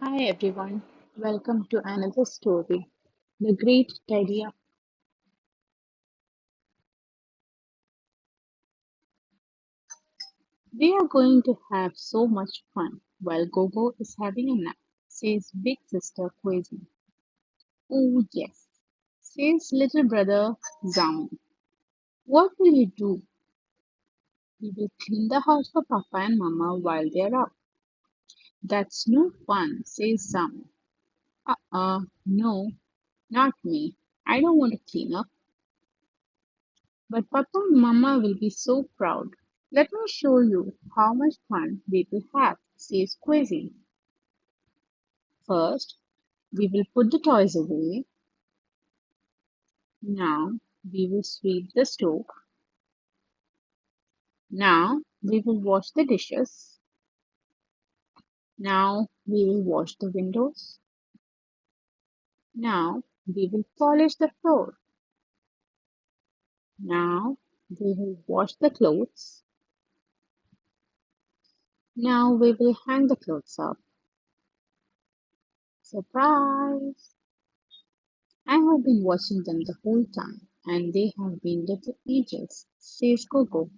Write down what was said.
Hi everyone, welcome to another story. The Great Teddy Up. We are going to have so much fun while Gogo is having a nap, says big sister Quasi. Oh yes, says little brother Zamu. What will you do? We will clean the house for Papa and Mama while they're out. That's no fun, says Zamu. No, not me. I don't want to clean up. But Papa and Mama will be so proud. Let me show you how much fun we will have, says Quizzy. First, we will put the toys away. Now, we will sweep the stove. Now, we will wash the dishes. Now, we will wash the windows. Now, we will polish the floor. Now, we will wash the clothes. Now, we will hang the clothes up. Surprise! I have been watching them the whole time, and they have been little angels, says Coco.